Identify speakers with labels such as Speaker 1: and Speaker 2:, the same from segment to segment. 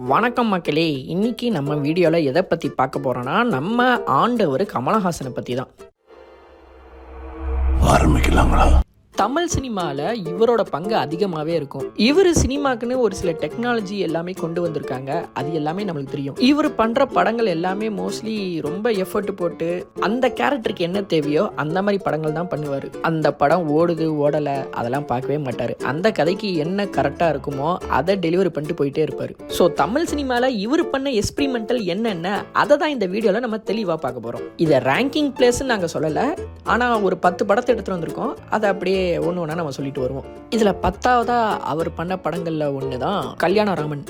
Speaker 1: வணக்கம் மக்களே. இன்னைக்கு நம்ம வீடியோவில் எதை பற்றி பார்க்க போகிறோன்னா நம்ம ஆண்டவர் கமலஹாசனை பற்றி தான்.
Speaker 2: ஆரம்பிக்கலாங்களா?
Speaker 1: தமிழ் சினிமாவில் இவரோட பங்கு அதிகமாகவே இருக்கும். இவர் சினிமாக்குன்னு ஒரு சில டெக்னாலஜி எல்லாமே கொண்டு வந்திருக்காங்க. அது எல்லாமே நம்மளுக்கு தெரியும். இவர் பண்ணுற படங்கள் எல்லாமே மோஸ்ட்லி ரொம்ப எஃபர்ட் போட்டு அந்த கேரக்டருக்கு என்ன தேவையோ அந்த மாதிரி படங்கள் தான் பண்ணுவார். அந்த படம் ஓடுது ஓடலை அதெல்லாம் பார்க்கவே மாட்டார். அந்த கதைக்கு என்ன கரெக்டாக இருக்குமோ அதை டெலிவரி பண்ணிட்டு போயிட்டே இருப்பார். ஸோ தமிழ் சினிமாவில் இவர் பண்ண எக்ஸ்பிரிமெண்டல் என்னென்ன அதை தான் இந்த வீடியோவில் நம்ம தெளிவாக பார்க்க போகிறோம். இதை ரேங்கிங் பிளேஸ்ன்னு நாங்கள் சொல்லலை, ஆனால் ஒரு 10 படத்தை எடுத்துகிட்டு வந்திருக்கோம். அதை அப்படியே ஒன்று ஒன்றா நம்ம சொல்லிட்டு வருவோம். இதில் 10ஆவதா அவர் பண்ண படங்களில் ஒன்று தான் கல்யாணராமன்.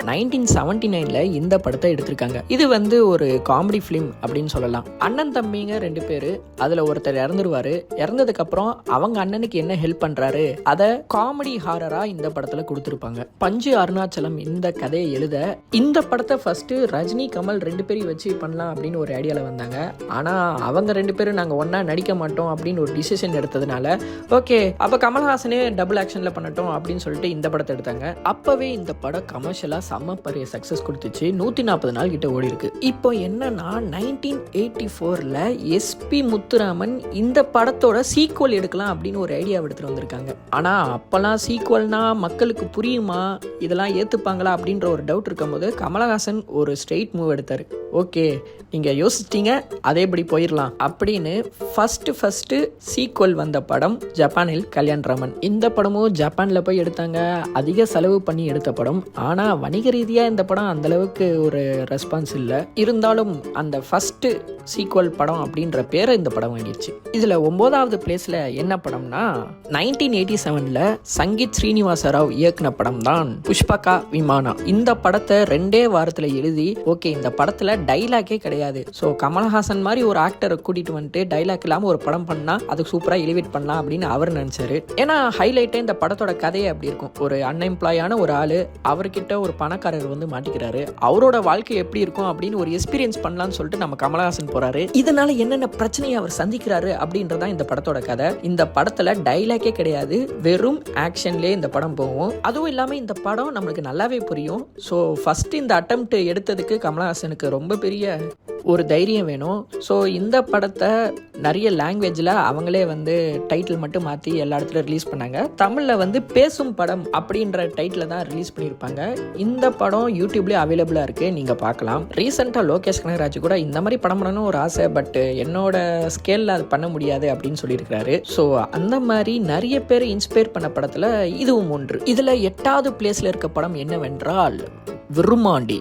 Speaker 1: 1979 இந்த படத்தை எடுத்திருக்காங்க. இது ஒரு காமெடி ஃபிலிம் அப்படின்னு சொல்லலாம். அண்ணன் தம்பிங்க 2 பேரு, அதுல ஒருத்தர் இறந்துருவாரு. இறந்ததுக்கு அப்புறம் அவங்க அண்ணனுக்கு என்ன ஹெல்ப் பண்றாரு அதை காமெடி ஹாரரா இந்த படத்துல கொடுத்திருப்பாங்க. பஞ்சு அருணாச்சலம் இந்த கதையை எழுத இந்த படத்தை ஃபர்ஸ்ட் ரஜினி கமல் 2 பேரையும் வச்சு பண்ணலாம் அப்படின்னு ஒரு ஐடியால வந்தாங்க. ஆனா அவங்க 2 பேரும் நாங்க ஒன்னா நடிக்க மாட்டோம் அப்படின்னு ஒரு டிசிஷன் எடுத்ததுனால ஓகே அப்ப கமல்ஹாசனே டபுள் ஆக்ஷன்ல பண்ணட்டும் அப்படின்னு சொல்லிட்டு இந்த படத்தை எடுத்தாங்க. அப்பவே இந்த படம் கமர்ஷியலா செம்ம பெரிய சக்சஸ் கொடுத்துச்சு. 140 நாள் கிட்ட ஓடி இருக்கு. இப்போ என்னன்னா 1984ல எஸ்பி முத்துராமன் இந்த படத்தோட சீக்வல் எடுக்கலாம் அப்படின்னு ஒரு ஐடியா எடுத்துட்டு வந்திருக்காங்க. ஆனா அப்பெல்லாம் சீக்வல்னா மக்களுக்கு புரியுமா, இதெல்லாம் ஏத்துப்பாங்களா அப்படின்ற ஒரு டவுட் இருக்கும் போது கமலஹாசன் ஒரு ஸ்ட்ரெயிட் மூவ் எடுத்தாரு. ஓகே நீங்க யோசிச்சிட்டீங்க அதேபடி போயிடலாம் அப்படின்னு ஃபர்ஸ்ட் சீக்வல் வந்த படம் ஜப்பானில் கல்யாணராமன். இந்த படமும் ஜப்பான்ல போய் எடுத்தாங்க. அதிக செலவு பண்ணி எடுத்த படம். ஆனா வணிக ரீதியா இந்த படம் அந்த அளவுக்கு ஒரு ரெஸ்பான்ஸ் இல்லை. இருந்தாலும் அந்த ஃபர்ஸ்ட் சீக்வல் படம் அப்படின்ற பேரை இந்த படம் வாங்கிடுச்சு. இதுல 9வது பிளேஸ்ல என்ன படம்னா 1987ல சங்கீத் ஸ்ரீனிவாச ராவ் இயக்குன படம் தான் புஷ்பகா விமானா. இந்த படத்தை 2 வாரத்துல எழுதி ஓகே இந்த படத்துல டைலாக்கே கிடையாது. ஸோ கமல்ஹாசன் மாதிரி ஒரு ஆக்டரை கூட்டிட்டு வந்துட்டு டைலாக் இல்லாம ஒரு படம் பண்ணா அதுக்கு சூப்பரா எலிவேட் பண்ணலாம் அப்படின்னு அவர் நினைச்சாரு. ஏன்னா ஹைலைட்டே இந்த படத்தோட கதையை அப்படி இருக்கும். ஒரு அன்எம்ப்ளாயான ஒரு ஆளு அவர்கிட்ட ஒரு பணக்காரர் மாட்டிக்கிறாரு. அவரோட வாழ்க்கை எப்படி இருக்கும் அப்படின்னு ஒரு எக்ஸ்பீரியன்ஸ் பண்ணலாம்னு சொல்லிட்டு நம்ம கமல்ஹாசன் போறாரு. இதனால என்னென்ன பிரச்சனையை அவர் சந்திக்கிறாரு அப்படின்றதான் இந்த படத்தோட கதை. இந்த படத்துல டைலாக்கே கிடையாது, வெறும் ஆக்ஷன்லயே இந்த படம் போகும். அதுவும் இல்லாம இந்த படம் நம்மளுக்கு நல்லாவே புரியும். ஸோ ஃபர்ஸ்ட் இந்த அட்டெம்ப்ட் எடுத்ததுக்கு கமல்ஹாசனுக்கு ரொம்ப பெரிய ஒரு தைரியம் வேணும். ஸோ இந்த படத்தை நிறைய லாங்குவேஜில் அவங்களே டைட்டில் மட்டும் மாற்றி எல்லா இடத்துலையும் ரிலீஸ் பண்ணாங்க. தமிழில் பேசும் படம் அப்படின்ற டைட்டில் தான் ரிலீஸ் பண்ணியிருப்பாங்க. இந்த படம் யூடியூப்லேயே அவைலபிளாக இருக்குது, நீங்கள் பார்க்கலாம். ரீசெண்டாக லோகேஷ் கனகராஜ் கூட இந்த மாதிரி படம் பண்ணணும் ஒரு ஆசை, பட் என்னோட ஸ்கேலில் அது பண்ண முடியாது அப்படின்னு சொல்லியிருக்கிறாரு. ஸோ அந்த மாதிரி நிறைய பேர் இன்ஸ்பயர் பண்ண படத்தில் இதுவும் ஒன்று. இதில் 8வது பிளேஸில் இருக்க படம் என்னவென்றால் விருமாண்டி.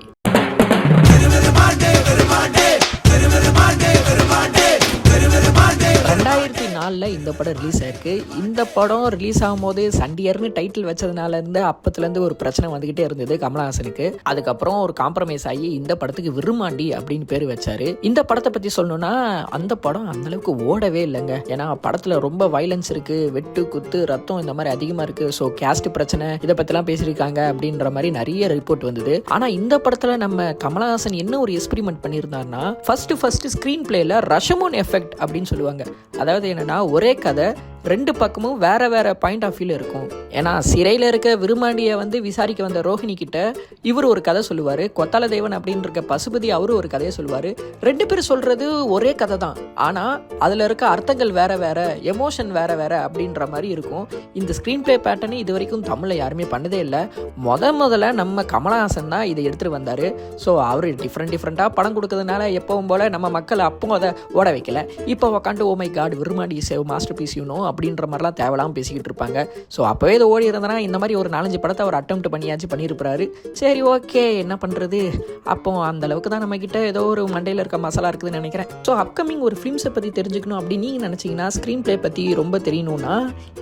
Speaker 1: 2004 இந்த படம் ரிலீஸ் ஆயிருக்கு. இந்த படம் ரிலீஸ் ஆகும் போது சண்டியர்னு டைட்டில் வச்சதுனால இருந்து அப்பத்துலேருந்து ஒரு பிரச்சனை வந்துகிட்டே இருந்தது கமல்ஹாசனுக்கு. அதுக்கப்புறம் ஒரு காம்ப்ரமைஸ் ஆகி இந்த படத்துக்கு விருமாண்டி அப்படின்னு பேர் வச்சாரு. இந்த படத்தை பத்தி சொல்லணும்னா அந்த படம் அந்த அளவுக்கு ஓடவே இல்லைங்க. ஏன்னா படத்துல ரொம்ப வயலன்ஸ் இருக்கு, வெட்டு குத்து ரத்தம் இந்த மாதிரி அதிகமா இருக்கு. ஸோ கேஸ்ட் பிரச்சனை இதை பத்திலாம் பேசியிருக்காங்க அப்படின்ற மாதிரி நிறைய ரிப்போர்ட் வந்தது. ஆனா இந்த படத்துல நம்ம கமல்ஹாசன் என்ன ஒரு எக்ஸ்பெரிமெண்ட் பண்ணியிருந்தாருன்னா ஃபர்ஸ்ட் ஸ்கிரீன் பிளேல ரஷமோன் எஃபெக்ட் அப்படின்னு சொல்லுவாங்க. அதாவது என்னன்னா ஒரே கதை 2 பக்கமும் வேற வேற பாயிண்ட் ஆஃப் வியூல இருக்கும். ஏன்னா சிறையில் இருக்க விருமாண்டியை விசாரிக்க வந்த ரோஹிணி கிட்ட இவர் ஒரு கதை சொல்லுவாரு, கொத்தால தேவன் அப்படின்னு இருக்க பசுபதி அவரு ஒரு கதையை சொல்லுவாரு. 2 பேர் சொல்றது ஒரே கதை தான், ஆனா அதுல இருக்க அர்த்தங்கள் வேற வேற, எமோஷன் வேற வேற அப்படின்ற மாதிரி இருக்கும். இந்த ஸ்கிரீன் பிளே பேட்டர்ன் இது வரைக்கும் தமிழ்ல யாருமே பண்ணதே இல்லை. முதல்ல நம்ம கமல்ஹாசன் தான் இதை எடுத்துட்டு வந்தாரு. ஸோ அவரு டிஃப்ரெண்டா படம் கொடுக்கறதுனால எப்பவும் போல நம்ம மக்கள் அப்போ அதை ஓட வைக்கல. இப்போ உக்காண்டு oh my god Virumandi save masterpiece அப்படின்ற மாதிரிலாம் தேவையில்லாமல் பேசிக்கிட்டு இருப்பாங்க. ஸோ அப்போவே இதை ஓடி இருந்தனா இந்த மாதிரி ஒரு 4-5 படத்தை அவர் அட்டெம்ப்ட் பண்ணியிருப்பாரு. சரி ஓகே என்ன பண்ணுறது, அப்போ அந்த அளவுக்கு தான் நம்மக்கிட்ட ஏதோ ஒரு மண்டையில் இருக்க மசாலா இருக்குதுன்னு நினைக்கிறேன். ஸோ அப்கமிங் ஒரு ஃபிலிம்ஸை பற்றி தெரிஞ்சுக்கணும் அப்படின்னு நீங்கள் நினச்சிங்கன்னா, ஸ்க்ரீன் பிளே பற்றி ரொம்ப தெரியணும்னா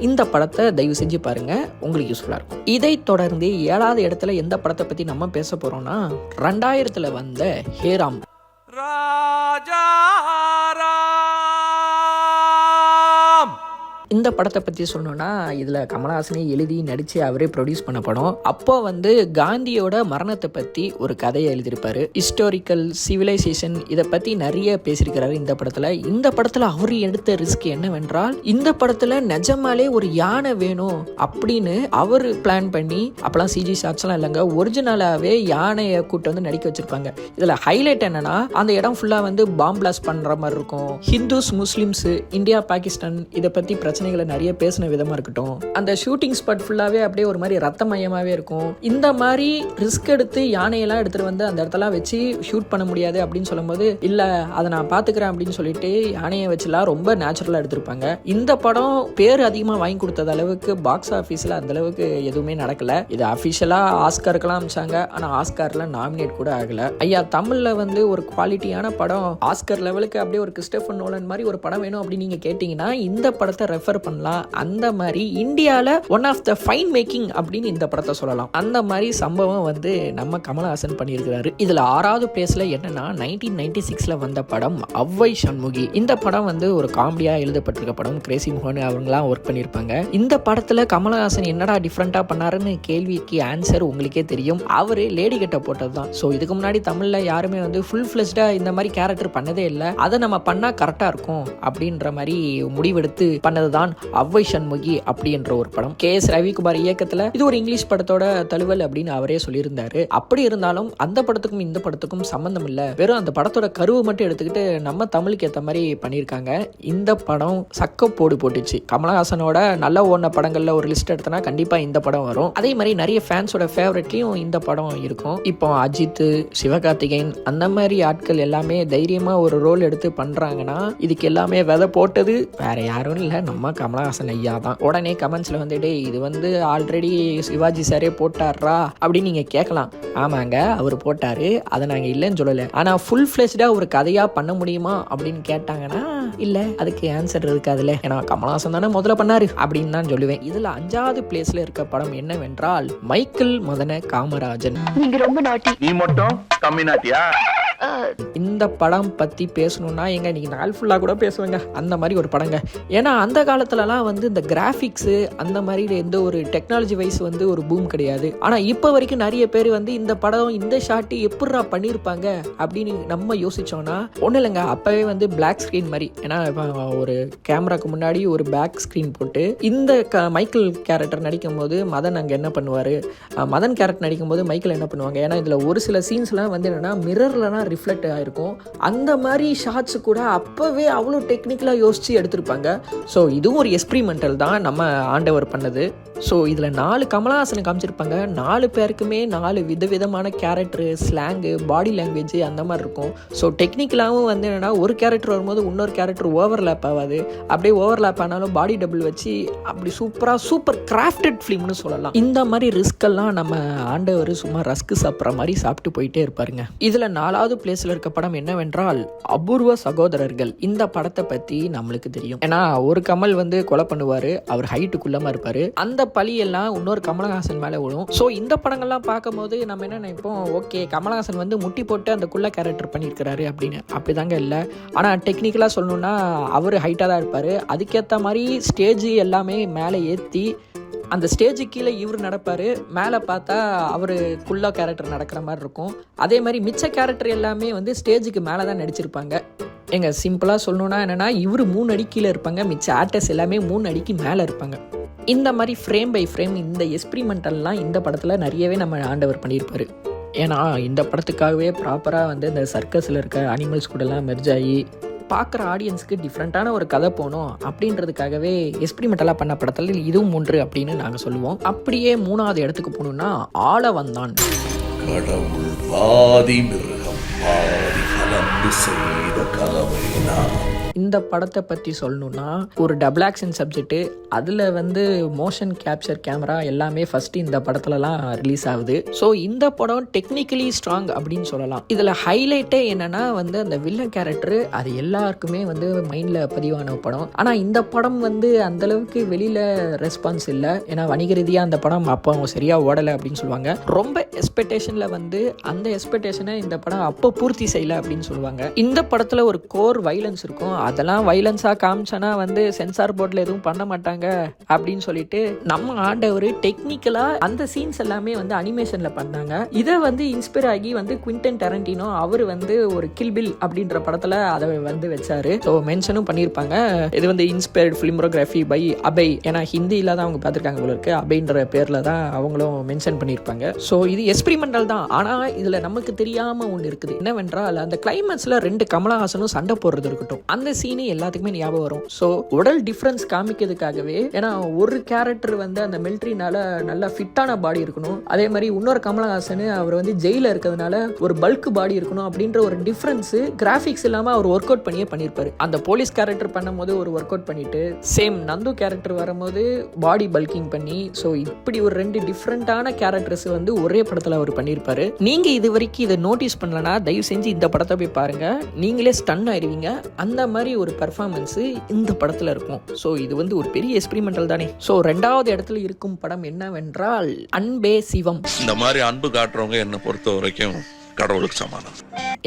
Speaker 1: இந்த படத்தை தயவு செஞ்சு பாருங்கள், உங்களுக்கு யூஸ்ஃபுல்லாக இருக்கும். இதை தொடர்ந்து 7வது இடத்துல எந்த படத்தை பற்றி நம்ம பேச போகிறோம்னா 2000 வந்த ஹேராம். இந்த படத்தை பற்றி சொல்லணும்னா இதில் கமலஹாசனை எழுதி நடித்து அவரே ப்ரொடியூஸ் பண்ண படம். அப்போ வந்து காந்தியோட மரணத்தை பற்றி ஒரு கதையை எழுதியிருப்பாரு. ஹிஸ்டாரிக்கல் சிவிலைசேஷன் இதை பற்றி நிறைய பேசியிருக்கிறாரு இந்த படத்தில். இந்த படத்தில் அவர் எடுத்த ரிஸ்க் என்னவென்றால் இந்த படத்தில் நிஜமாலே ஒரு யானை வேணும் அப்படின்னு அவர் பிளான் பண்ணி, அப்பெல்லாம் சிஜி ஷாட்ஸ்லாம் இல்லைங்க, ஒரிஜினலாகவே யானையை கூட்டு வந்து நடிக்க வச்சிருப்பாங்க. இதில் ஹைலைட் என்னன்னா அந்த இடம் ஃபுல்லாக வந்து பாம் பிளாஸ்ட் பண்ணுற மாதிரி இருக்கும். ஹிந்துஸ் முஸ்லிம்ஸ் இந்தியா பாகிஸ்தான் இதை பற்றி பிரச்சனைகளை நிறைய பேசின விதமாக இருக்கட்டும். அந்த ஷூட்டிங் ஸ்பாட் ஃபுல்லாகவே அப்படியே ஒரு மாதிரி ரத்தமயமாகவே இருக்கும். இந்த மாதிரி ரிஸ்க் எடுத்து யானையெல்லாம் எடுத்துகிட்டு வந்து அந்த இடத்தெல்லாம் வச்சு ஷூட் பண்ண முடியாது அப்படின்னு சொல்லும்போது, இல்லை அதை நான் பார்த்துக்கிறேன் அப்படின்னு சொல்லிட்டு யானையை வச்சுலாம் ரொம்ப நேச்சுரலாக எடுத்திருப்பாங்க. இந்த படம் பேர் அதிகமாக வாங்கி கொடுத்தது அளவுக்கு பாக்ஸ் ஆஃபீஸில் அந்த அளவுக்கு எதுவுமே நடக்கல. இது அஃபிஷியலாக ஆஸ்காருக்கெல்லாம் அமிச்சாங்க, ஆனால் ஆஸ்காரில் நாமினேட் கூட ஆகலை. ஐயா தமிழில் வந்து ஒரு குவாலிட்டியான படம் ஆஸ்கர் லெவலுக்கு அப்படியே ஒரு கிறிஸ்டோபர் நோலன் மாதிரி ஒரு படம் வேணும் அப்படின்னு நீங்கள் கேட்டிங்கன்னா இந்த படத்தை ரெஃபர் பண்ணலாம். அந்த மாதிரி இந்தியாவில் one of the fine making அப்படின்னு இந்த படத்தை சொல்லலாம். அந்த மாதிரி சம்பவம் வந்து நம்ம கமலஹாசன் பண்ணியிருக்கிறாரு. இதில் 6வது பிளேஸில் என்னன்னா 1996 வந்த படம் அவ்வை சண்முகி. இந்த படம் வந்து ஒரு காமெடியாக எழுதப்பட்டிருக்க படம். கிரேசி மோகன் அவங்களாம் ஒர்க் பண்ணியிருப்பாங்க. இந்த படத்தில் கமலஹாசன் என்னடா டிஃப்ரெண்ட்டாக பண்ணாருன்னு கேள்விக்கு ஆன்சர் உங்களுக்கே தெரியும். அவர் லேடி கட்ட போட்டது தான். ஸோ இதுக்கு முன்னாடி தமிழில் யாருமே வந்து ஃபுல் ஃப்ளெஷ்டாக இந்த மாதிரி கேரக்டர் பண்ணதே இல்லை. அதை நம்ம பண்ணால் கரெக்டாக இருக்கும் அப்படின்ற மாதிரி முடிவெடுத்து பண்ணது தான் அவ்வை சண்முகி அப்படின்ற ஒரு படம். KS ரவிக்குமார் இயக்கத்தில் இது ஒரு இங்கிலீஷ் படத்தோட தழுவல் அப்படின்னு அவரே சொல்லியிருந்தாரு. அப்படி இருந்தாலும் அந்த படத்துக்கும் இந்த படத்துக்கும் சம்பந்தம் இல்லை. வெறும் அந்த படத்தோட கருவை மட்டும் எடுத்துக்கிட்டு நம்ம தமிழுக்கு ஏற்ற மாதிரி பண்ணியிருக்காங்க. இந்த படம் சக்கப்போடு போட்டுச்சு. கமலஹாசனோட நல்ல ஓடின படங்களில் ஒரு லிஸ்ட் எடுத்தனா கண்டிப்பாக இந்த படம் வரும். அதே மாதிரி நிறைய ஃபேன்ஸோட ஃபேவரட்லையும் இந்த படம் இருக்கும். இப்போ அஜித், சிவகார்த்திகேயன் அந்த மாதிரி ஆட்கள் எல்லாமே தைரியமாக ஒரு ரோல் எடுத்து பண்ணுறாங்கன்னா இதுக்கு எல்லாமே விதை போட்டது வேற யாரும் இல்லை, நம்ம கமலஹாசன் ஐயா தான். உடனே கமெண்ட்ஸில் வந்து டே இது வந்து ஆல்ரெடி சிவாஜி சாரே போட்டாரா அப்படின்னு நீங்கள் கேட்கலாம். ஆமாங்க, அவர் போட்டாரு, அதை நாங்கள் இல்லைன்னு சொல்லலை. ஆனால் ஃபுல் ஃப்ளெஷ்டாக ஒரு கதையாக பண்ண முடியுமா அப்படின்னு கேட்டாங்கன்னா இல்லை, அதுக்கு ஆன்சர் இருக்காதுல்ல. ஏன்னா கமலஹாசன் தானே முதல்ல பண்ணாரு அப்படின்னு தான் சொல்லுவேன். இதில் 5வது பிளேஸில் இருக்க படம் என்னவென்றால் மைக்கேல் மதன காமராஜன்.
Speaker 2: நீங்க ரொம்ப நாட்டி. நீ மட்டும் கம்மி நாட்டியா?
Speaker 1: இந்த படம் பற்றி பேசணும்னா எங்க நீங்க நாள் ஃபுல்லாக கூட பேசுவேங்க. அந்த மாதிரி ஒரு படங்க. ஏன்னா அந்த காலத்துலலாம் வந்து இந்த கிராஃபிக்ஸு அந்த மாதிரி எந்த ஒரு டெக்னாலஜி வைஸ் வந்து ஒரு பூம் கிடையாது. ஆனால் இப்போ வரைக்கும் நிறைய பேர் வந்து இந்த படம் இந்த ஷாட்டு எப்படிரா பண்ணியிருப்பாங்க அப்படின்னு நம்ம யோசிச்சோன்னா ஒன்றும் இல்லைங்க. அப்போவே வந்து பிளாக் ஸ்க்ரீன் மாதிரி, ஏன்னா ஒரு கேமராக்கு முன்னாடி ஒரு பேக் ஸ்க்ரீன் போட்டு இந்த மைக்கேல் கேரக்டர் நடிக்கும் போது மதன் அங்கே என்ன பண்ணுவார், மதன் கேரக்டர் நடிக்கும் போது மைக்கேல் என்ன பண்ணுவாங்க. ஏன்னா இதில் ஒரு சில சீன்ஸ்லாம் வந்து என்னென்னா மிரர்லலாம் ரிஃப்ளெக்ட் ஆகிருக்கும். அந்த மாதிரி ஷார்ட்ஸ் கூட அப்போவே அவ்வளோ டெக்னிக்கலாக யோசித்து எடுத்திருப்பாங்க. ஸோ இதுவும் ஒரு எக்ஸ்பிரிமெண்டல் தான் நம்ம ஆண்டவர் பண்ணது. ஸோ இதில் 4 கமலஹாசனை காமிச்சிருப்பாங்க. 4 பேருக்குமே 4 விதவிதமான கேரக்டரு, ஸ்லாங்கு, பாடி லாங்குவேஜ் அந்த மாதிரி இருக்கும். ஸோ டெக்னிக்கலாகவும் வந்து என்னென்னா ஒரு கேரக்டர் வரும்போது இன்னொரு கேரக்டர் ஓவர்லேப் ஆகாது. அப்படியே ஓவர்லேப் ஆனாலும் பாடி டபுள் வச்சு அப்படி சூப்பர் கிராஃப்டட் ஃபிலிம்னு சொல்லலாம். இந்த மாதிரி ரிஸ்கெல்லாம் நம்ம ஆண்டவர் சும்மா ரஸ்க்கு சாப்பிட்ற மாதிரி சாப்பிட்டு போயிட்டே இருப்பாருங்க. இதில் 4வது பிளேஸில் இருக்க படம் என்னவென்றால் அபூர்வ சகோதரர்கள். இந்த படத்தை பற்றி நம்மளுக்கு தெரியும். ஏன்னா ஒரு கமல் வந்து கொலை பண்ணுவார், அவர் ஹைட்டு குள்ளமாக இருப்பார். அந்த பழியெல்லாம் இன்னொரு கமலஹாசன் மேலே விழும். ஸோ இந்த படங்கள்லாம் பார்க்கும் போது நம்ம என்ன நினைப்போம், ஓகே கமலஹாசன் வந்து முட்டி போட்டு அந்த குள்ள கேரக்டர் பண்ணியிருக்கிறாரு அப்படின்னு. அப்படிதாங்க இல்லை. ஆனால் டெக்னிக்கலாக சொல்லணும்னா அவர் ஹைட்டாக தான் இருப்பார். அதுக்கேற்ற மாதிரி ஸ்டேஜ் எல்லாமே மேலே ஏற்றி அந்த ஸ்டேஜுக்கு கீழே இவர் நடப்பார், மேலே பார்த்தா அவர் குள்ளா கேரக்டர் நடக்கிற மாதிரி இருக்கும். அதே மாதிரி மிச்ச கேரக்டர் எல்லாமே வந்து ஸ்டேஜுக்கு மேலே தான் நடிச்சிருப்பாங்க. எங்க சிம்பிளாக சொல்லணுன்னா என்னென்னா இவர் 3 அடி கீழே இருப்பாங்க, மிச்ச ஆக்டர்ஸ் எல்லாமே 3 அடிக்கு மேலே இருப்பாங்க. இந்த மாதிரி ஃப்ரேம் பை ஃப்ரேம் இந்த எக்ஸ்பிரிமெண்டல்லாம் இந்த படத்தில் நிறையவே நம்ம ஆண்டவர் பண்ணியிருப்பார். ஏன்னா இந்த படத்துக்காகவே ப்ராப்பராக வந்து இந்த சர்க்கஸில் இருக்க அனிமல்ஸ் கூடலாம் மெர்ஜ் ஆகி பார்க்குற ஆடியன்ஸுக்கு டிஃப்ரெண்ட்டான ஒரு கதை போகணும் அப்படின்றதுக்காகவே எக்ஸ்பிரிமெண்டலாக பண்ண படத்தில் இதுவும் ஒன்று அப்படின்னு நாங்கள் சொல்லுவோம். அப்படியே 3வது இடத்துக்கு போகணுன்னா ஆள வந்தான்.
Speaker 3: கடவுள் பாதி மிருகம் பாதி கலந்து செய்த கலவைனா.
Speaker 1: இந்த படத்தை பற்றி சொல்லணுன்னா ஒரு டபுள் ஆக்ஷன் சப்ஜெக்ட்டு, அதில் வந்து மோஷன் கேப்சர் கேமரா எல்லாமே ஃபஸ்ட்டு இந்த படத்துலலாம் ரிலீஸ் ஆகுது. ஸோ இந்த படம் டெக்னிக்கலி ஸ்ட்ராங் அப்படின்னு சொல்லலாம். இதில் ஹைலைட்டே என்னென்னா வந்து அந்த வில்லன் கேரக்டரு அது எல்லாருக்குமே வந்து மைண்டில் பதிவான படம். ஆனால் இந்த படம் வந்து அந்தளவுக்கு வெளியில் ரெஸ்பான்ஸ் இல்லை. ஏன்னா வணிக ரீதியாக அந்த படம் அப்போ சரியாக ஓடலை அப்படின்னு சொல்லுவாங்க. ரொம்ப எக்ஸ்பெக்டேஷனில் வந்து அந்த எக்ஸ்பெக்டேஷனை இந்த படம் அப்போ பூர்த்தி செய்யலை அப்படின்னு சொல்லுவாங்க. இந்த படத்தில் ஒரு கோர் வைலன்ஸ் இருக்கும். அதெல்லாம் வைலன்ஸாக காமிச்சானா வந்து சென்சார் போர்டில் எதுவும் பண்ண மாட்டாங்க அப்படின்னு சொல்லிட்டு நம்ம ஆண்டவர் டெக்னிக்கலாக அந்த சீன்ஸ் எல்லாமே வந்து அனிமேஷனில் பண்ணாங்க. இதை வந்து இன்ஸ்பயர் ஆகி வந்து குவிண்டன் டரண்டினோ அவர் வந்து ஒரு கில் பில் அப்படின்ற படத்தில் அதை வந்து வச்சாரு. ஸோ மென்ஷனும் பண்ணியிருப்பாங்க, இது வந்து இன்ஸ்பயர்ட் ஃபிலிமோகிராஃபி பை அபை. ஏன்னா ஹிந்தியில் தான் அவங்க பார்த்துருக்காங்க போல இருக்கு, அபைன்ற பேரில் தான் அவங்களும் மென்ஷன் பண்ணியிருப்பாங்க. ஸோ இது எக்ஸ்பெரிமெண்டல் தான். ஆனால் இதில் நமக்கு தெரியாமல் ஒன்று இருக்குது. என்னவென்றால் அந்த கிளைமேக்ஸில் 2 கமலஹாசனும் சண்டை போடுறது இருக்கட்டும், அந்த சீனு எல்லாத்துக்குமே ஞாபகம் வரும். ஸோ உடல் டிஃப்ரென்ஸ் காமிக்கிறதுக்காகவே, ஏன்னா ஒரு கேரக்டர் வந்து அந்த மிலிட்ரினால நல்லா ஃபிட்டான பாடி இருக்கணும், அதே மாதிரி இன்னொரு கமலஹாசன் அவர் வந்து ஜெயில இருக்கிறதுனால ஒரு பல்க் பாடி இருக்கணும் அப்படின்ற ஒரு டிஃப்ரென்ஸ் கிராஃபிக்ஸ் இல்லாமல் அவர் ஒர்க் அவுட் பண்ணியிருப்பாரு. அந்த போலீஸ் கேரக்டர் பண்ணும்போது ஒரு ஒர்க் அவுட் பண்ணிட்டு, சேம் நந்து கேரக்டர் வரும்போது பாடி பல்கிங் பண்ணி, ஸோ இப்படி ஒரு 2 டிஃப்ரெண்டான கேரக்டர்ஸ் வந்து ஒரே படத்தில் அவர் பண்ணியிருப்பாரு. நீங்க இது வரைக்கும் இதை நோட்டீஸ் பண்ணலனா தயவு செஞ்சு இந்த படத்தை போய் பாருங்க, நீங்களே ஸ்டன் ஆயிருவீங்க. அந்த மாதிரி ஒரு பெர்ஃபார்மன்ஸ் இந்த படத்துல இருக்கும். ஸோ இது வந்து ஒரு பெரிய எக்ஸ்பெரிமெண்டல் தானே. ஸோ 2வது இடத்துல இருக்கும் படம் என்னவென்றால் அன்பே சிவம்.
Speaker 3: இந்த மாதிரி அன்பு காட்டுறவங்க என்னை பொறுத்த வரைக்கும் கடவுளுக்கு சமானம்.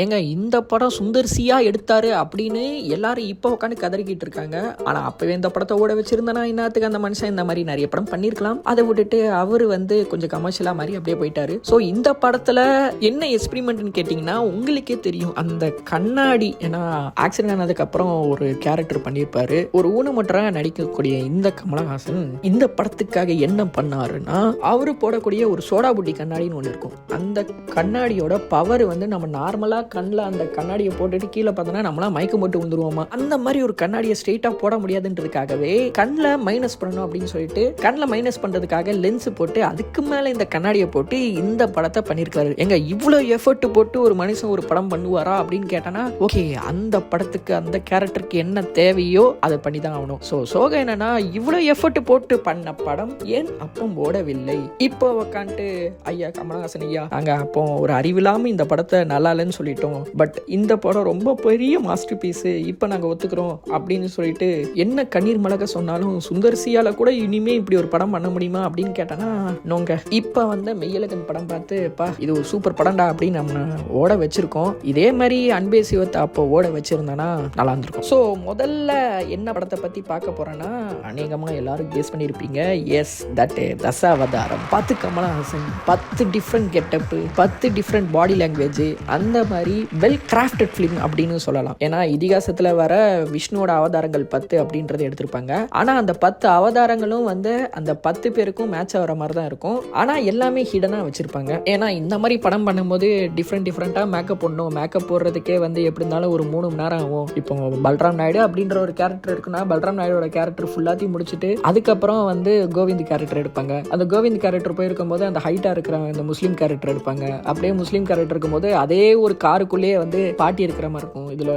Speaker 1: ஏங்க இந்த படம் சுந்தர்சியா எடுத்தாரு அப்படின்னு எல்லாரும் இப்போ உட்காந்து கதறிக்கிட்டு இருக்காங்க. ஆனா அப்பவே இந்த படத்தை ஓட வச்சிருந்தனா இன்னத்துக்கு அந்த மனுஷன் இந்த மாதிரி நிறைய படம் பண்ணிருக்கலாம். அதை விட்டுட்டு அவரு வந்து கொஞ்சம் கமர்ஷியலா மாதிரி அப்படியே போயிட்டாரு. ஸோ இந்த படத்துல என்ன எக்ஸ்பெரிமெண்ட்னு கேட்டீங்கன்னா உங்களுக்கே தெரியும். அந்த கண்ணாடி, ஏன்னா ஆக்சிடென்ட் ஆனதுக்கு அப்புறம் ஒரு கேரக்டர் பண்ணியிருப்பாரு. ஒரு ஊனமுற்றா நடிக்கக்கூடிய இந்த கமலஹாசன் இந்த படத்துக்காக என்ன பண்ணாருன்னா, அவரு போடக்கூடிய ஒரு சோடா புட்டி கண்ணாடின்னு ஒன்று இருக்கும். அந்த கண்ணாடியோட பவர் வந்து நம்ம நார்மலா கண்ணில் அந்த கண்ணாடியை போட்டுட்டு கீழே பார்த்தோன்னா நம்மளாம் மயக்கம் போட்டு வந்துருவோமா, அந்த மாதிரி ஒரு கண்ணாடியை ஸ்ட்ரெயிட்டா போட முடியாதுன்றதுக்காகவே கண்ணில் மைனஸ் பண்ணணும் அப்படின்னு சொல்லிட்டு கண்ணில் மைனஸ் பண்றதுக்காக லென்ஸ் போட்டு அதுக்கு மேல இந்த கண்ணாடியை போட்டு இந்த படத்தை பண்ணிருக்காரு. எங்க இவ்வளவு எஃபர்ட் போட்டு ஒரு மனுஷன் ஒரு படம் பண்ணுவாரா அப்படின்னு கேட்டானா, ஓகே அந்த படத்துக்கு அந்த கேரக்டருக்கு என்ன தேவையோ அதை பண்ணி தான் ஆகணும். ஸோ சோகம் என்னன்னா, இவ்வளவு எஃபர்ட் போட்டு பண்ண படம் ஏன் அப்போ ஓடவில்லை? இப்போ உக்காந்துட்டு ஐயா கமலஹாசன் ஐயா, நாங்க அப்போ ஒரு அறிவில்லாம இந்த படத்தை நல்லா இல்லைன்னு சொல்லிட்டோம், பட் இந்த படம் ரொம்ப பெரிய மாஸ்டர் பீஸ், இப்போ நாங்கள் ஒத்துக்கிறோம் அப்படின்னு சொல்லிட்டு என்ன கண்ணீர் மலக சொன்னாலும் சுந்தர்சியால கூட இனிமே இப்படி ஒரு படம் பண்ண முடியுமா அப்படின்னு கேட்டானா நோங்க. இப்போ வந்து மெய்யழகன் படம் பார்த்து பா இது ஒரு சூப்பர் படம்டா அப்படின்னு நம்ம ஓட வச்சிருக்கோம். இதே மாதிரி அன்பே சிவத்தை அப்போ ஓட வச்சிருந்தானா நல்லா இருந்திருக்கும். ஸோ முதல்ல என்ன படத்தை பத்தி பார்க்க போறேன்னா, அநேகமா எல்லாரும் கெஸ் பண்ணியிருப்பீங்க. Yes, that Dasavatharam. 10 Kamal Haasan, 10 different getup, 10 different body language, அந்த மாதிரி வெல் கிராஃப்டட் ஃபிலிம் அப்படின்னு சொல்லலாம். ஏன்னா இதிகாசத்துல வர விஷ்ணுவோட அவதாரங்கள் 10 அப்படின்றத எடுத்திருப்பாங்க. ஆனா அந்த 10 அவதாரங்களும் வந்து அந்த 10 பேருக்கும் மேட்ச் ஆகிற மாதிரி தான் இருக்கும். ஆனா எல்லாமே ஹிடனா வச்சிருப்பாங்க. ஏன்னா இந்த மாதிரி படம் பண்ணும்போது டிஃப்ரெண்டா மேக்கப் போடணும். மேக்கப் போடுறதுக்கே வந்து எப்படி இருந்தாலும் ஒரு 3 மணி நேரம் ஆகும். இப்போ பல்ராம் நாயுடு அப்படின்ற ஒரு கேரக்டர் இருக்குன்னா பல்ராம் நாயுடோட கேரக்டர் ஃபுல்லாத்தையும் முடிச்சுட்டு அதுக்கப்புறம் வந்து கோவிந்த் கேரக்டர் எடுப்பாங்க. அந்த கோவிந்த் கேரக்டர் போயிருக்கும் போது அந்த ஹைட்டா இருக்கிற அந்த முஸ்லீம் கேரக்டர் எடுப்பாங்க. அப்படியே முஸ்லீம் கேரக்டர் இருக்கும்போது அதே ஒரு காருக்குள்ளேயே வந்து பாட்டி இருக்கிற மாதிரி இருக்கும். இதுல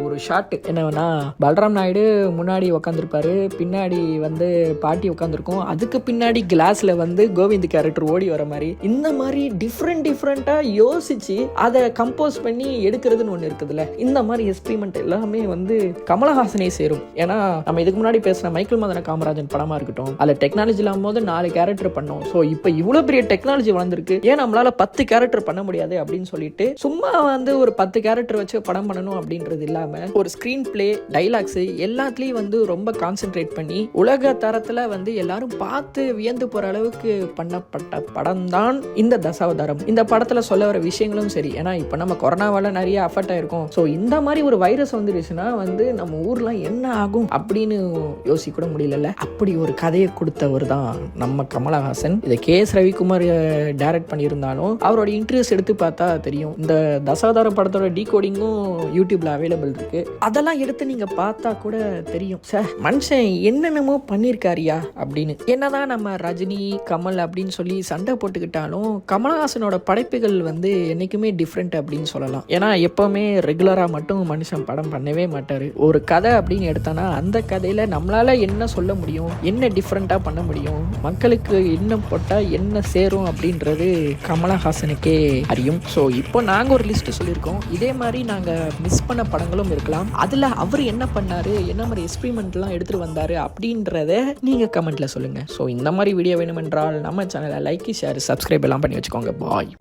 Speaker 1: ஒரு ஷாட் என்னன்னா, பல்ராம் நாயுடு முன்னாடி உட்காந்துருப்பாரு, பின்னாடி வந்து பாட்டி உட்காந்துருக்கும், அதுக்கு பின்னாடி கிளாஸ்ல வந்து கோவிந்த் கேரக்டர் ஓடி வர மாதிரி, இந்த மாதிரி டிஃப்ரெண்டா யோசிச்சு அதை கம்போஸ் பண்ணி எடுக்கிறதுன்னு ஒண்ணு இருக்குதுல்ல. இந்த மாதிரி எக்ஸ்பெரிமெண்ட் எல்லாமே வந்து கமலஹாசனே சேரும். ஏன்னா நம்ம இதுக்கு முன்னாடி பேசின மைக்கேல் மதன காமராஜன் படமா இருக்கட்டும், அதுல டெக்னாலஜி இல்லாம போது 4 கேரக்டர் பண்ணோம். ஸோ இப்போ இவ்வளவு பெரிய டெக்னாலஜி வளர்ந்துருக்கு, ஏன் நம்மளால 10 கேரக்டர் பண்ண முடியாது அப்படின்னு சொல்லிட்டு சும்மா வந்து ஒரு 10 கேரக்டர் வச்சு படம் பண்ணணும் அப்படின்றது இல்லாம ஒரு ஸ்கிரீன் பிளே, டைலாக்ஸ் எல்லாத்துலயும் வந்து ரொம்ப கான்சென்ட்ரேட் பண்ணி உலக தரத்துல வந்து எல்லாரும் பார்த்து வியந்து போற அளவுக்கு பண்ணப்பட்ட படம் தான் இந்த தசாவதாரம். இந்த படத்துல சொல்ல வர விஷயங்களும் சரி, ஏன்னா இப்ப நம்ம கொரோனாவால நிறைய அஃபெக்ட் ஆயிருக்கும். ஸோ இந்த மாதிரி ஒரு வைரஸ் வந்துருச்சுன்னா வந்து நம்ம ஊர்ல என்ன ஆகும் அப்படின்னு யோசிக்க கூட முடியல. அப்படி ஒரு கதையை கொடுத்தவர் தான் நம்ம கமலஹாசன். இதை KS ரவிக்குமார் டைரக்ட் பண்ணியிருந்தாலும் அவரோட இன்டர்வியூஸ் எடுத்து பார்த்தா தெரியும். இந்த தசாவதாரம் படத்தோட டீகோடிங்கும் யூடியூப்ல அவைலபிள் இருக்கு. அதெல்லாம் எடுத்து நீங்க பார்த்தா கூட தெரியும், சார் மனுஷன் என்னென்னமோ பண்ணிருக்காரியா அப்படின்னு. என்னதான் நம்ம ரஜினி, கமல் அப்படின்னு சொல்லி சண்டை போட்டுக்கிட்டாலும் கமலஹாசனோட படைப்புகள் வந்து என்னைக்குமே டிஃப்ரெண்ட் அப்படின்னு சொல்லலாம். ஏன்னா எப்பவுமே ரெகுலரா மட்டும் மனுஷன் படம் பண்ணவே மாட்டாரு. ஒரு கதை அப்படின்னு எடுத்தானா அந்த கதையில நம்மளால என்ன சொல்ல முடியும், என்ன டிஃப்ரெண்டா பண்ண முடியும், மக்களுக்கு என்ன போட்டா என்ன சேரும் அப்படின்றது கமலஹாசனுக்கே அறியும். ஸோ இப்போ நாங்கள் ஒரு லிஸ்ட் சொல்லியிருக்கோம். இதே மாதிரி நாங்கள் மிஸ் பண்ண படங்களும் இருக்கலாம். அதில் அவர் என்ன பண்ணாரு, என்ன மாதிரி எக்ஸ்பெரிமெண்ட்லாம் எடுத்துகிட்டு வந்தாரு அப்படின்றத நீங்கள் கமெண்ட்டில் சொல்லுங்கள். ஸோ இந்த மாதிரி வீடியோ வேணுமென்றால் நம்ம சேனலை லைக், ஷேர், சப்ஸ்கிரைப் எல்லாம் பண்ணி வச்சுக்கோங்க. பாய்.